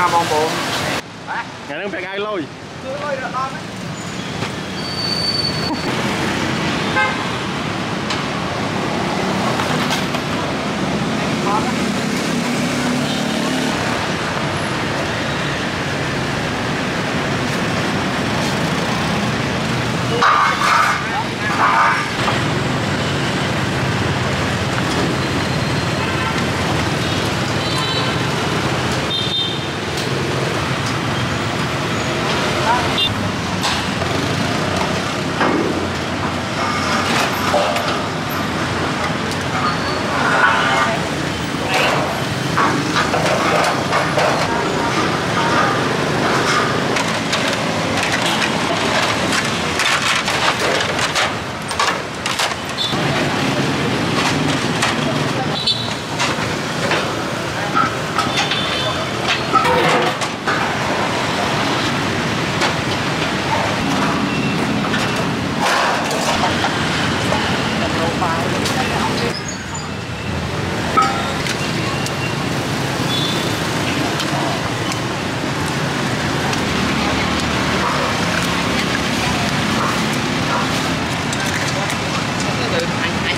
nào bóng bóng ngày đang phải ai lôi cứ lôi được con đấy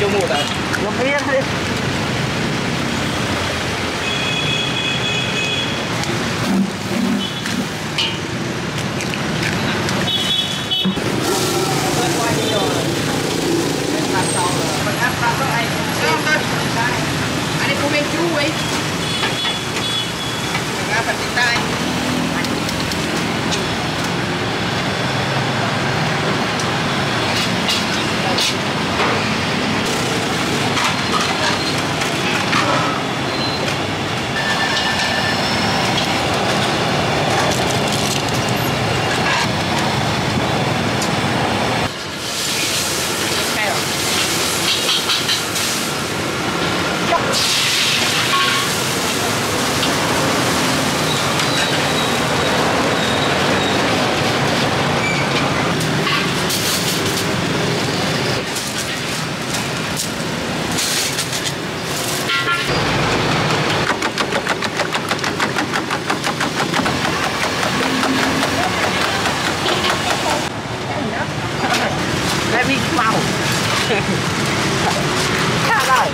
Vô mua rồi. Một biết đi. Anh đi cô bên chú ấy. Nga phải tỉnh tay. Let me vào. Khá lại.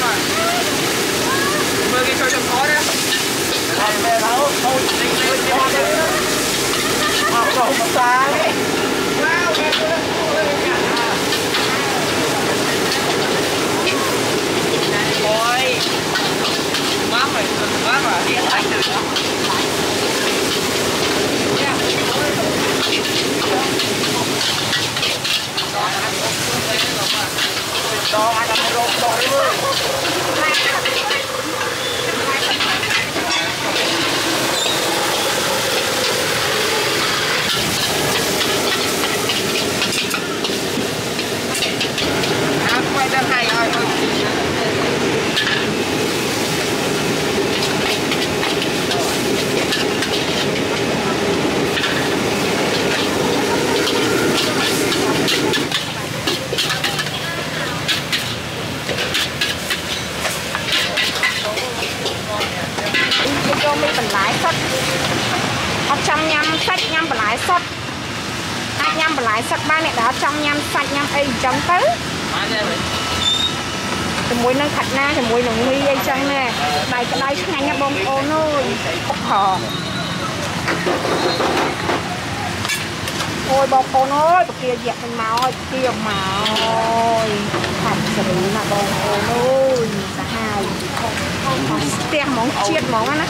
mà mưa cái cho trong khói đó Mẹ đâu thôi học rồi một sáng đi. Wow, ôi mát rồi đi anh từ đó đó anh làm rộn rộn đi ơi. quay ra hay ơi vô mi mình lại sắt ở trong nhâm sách nhâm mình lại sắt ai nhâm mình lại sắt ba này đã trong nhâm sạch nhâm ấy trong tứ thì muối nâng thạch na thì muối nâng mi ấy trong nè đây cái đây nhanh nha bông ô nôi hò ôi bông ô nôi kia dẹp mình màu ơi kia màu thật sự là bông ô nôi cả hai tiền món chiết món á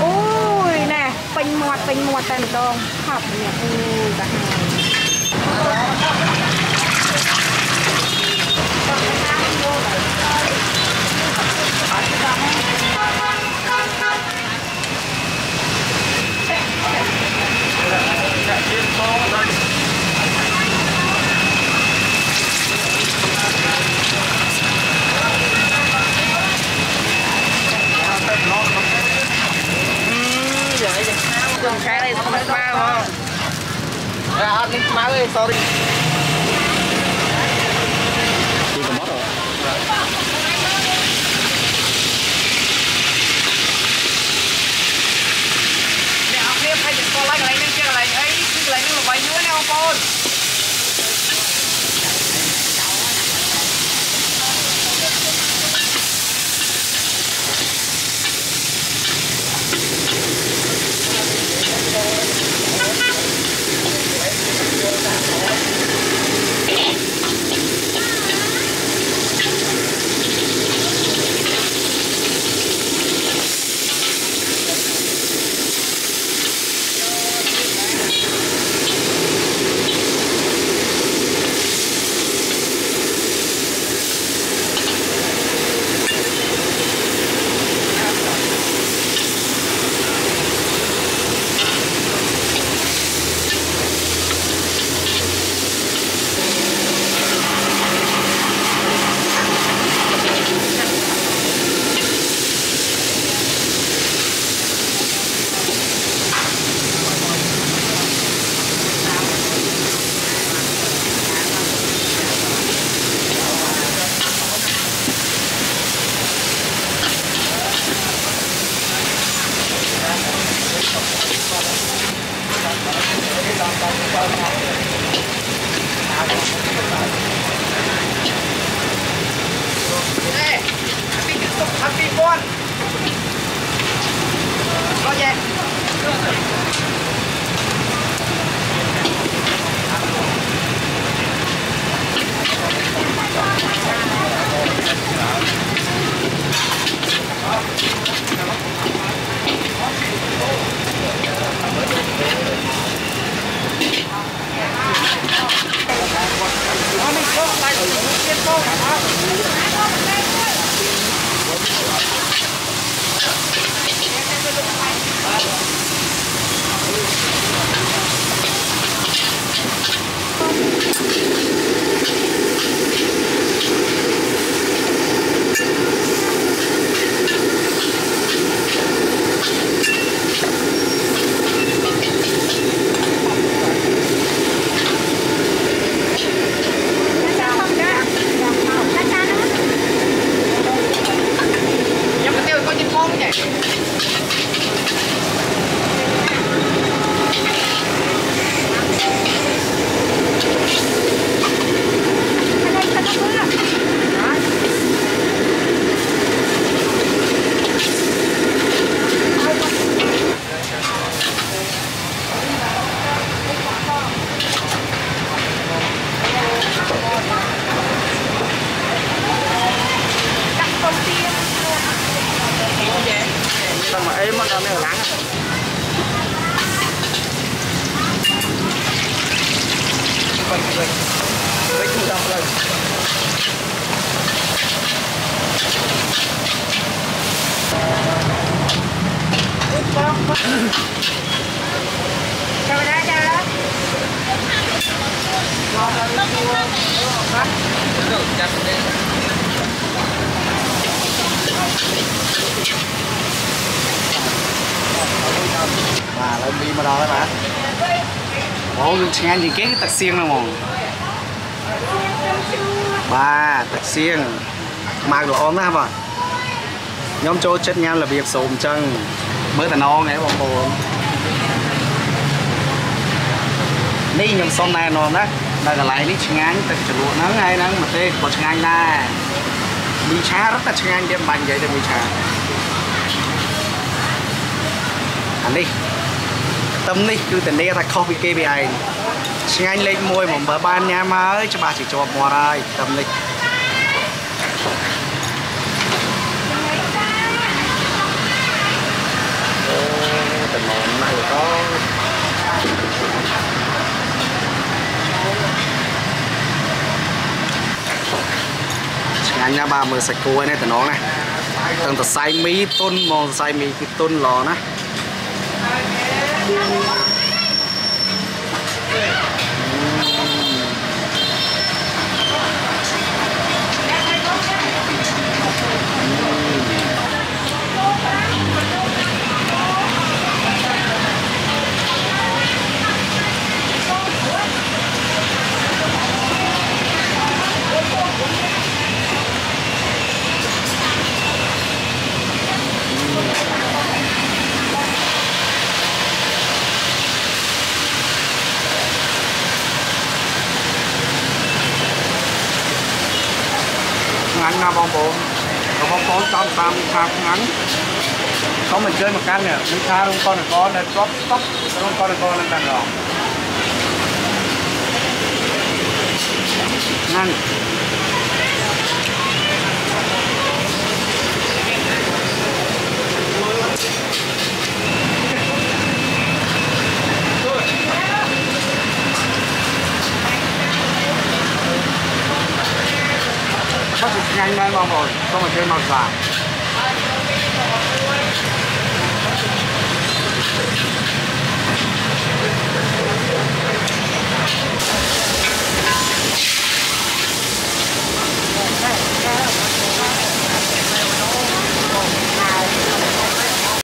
ui nè bình mọt tên đòn học nè cả cái này không phải ba không? Ăn lên má ơi, sorry. Chưa còn mất rồi. Nè, học liêm hay được con lấy lên kia lấy ấy, cứ lấy nó bay nữa nè ông con. Happy con. Có gì? mà êm nó này lắng vậy chúng ta lên chào đây chào đó mà lên đi mà đó mà ủa nghe gì cái tật xiên đâu mà ba tật xiên mà đồ ôm đó hả bà nhóm chỗ chết nhau là việc sụm chân mới ta non này bọn buồn ní nhầm xong này non đó đây là lại ní chừng anh tật chữ nó ngay nó mà tê có chừng anh nè đi chá rất là chừng anh đem bánh vậy để đi chá anh đi tâm đi cứ tình đi ta coffee KPI chừng anh lên môi một bờ ban nha mới cho bà chỉ cho mùa rồi tâm đi tình mồm này có anh nha bà mới sạch cua này từ nó này từng từ xay mí tôn mòn xay mí cái tôn lò nó ngắn là bong bóng trong tam tham ngắn có mình chơi một căn nè mình tha luôn con là con là drop stop luôn con là con lên đằng rồi ngăn chắc là nhanh đây mong rồi không phải chơi màu vàng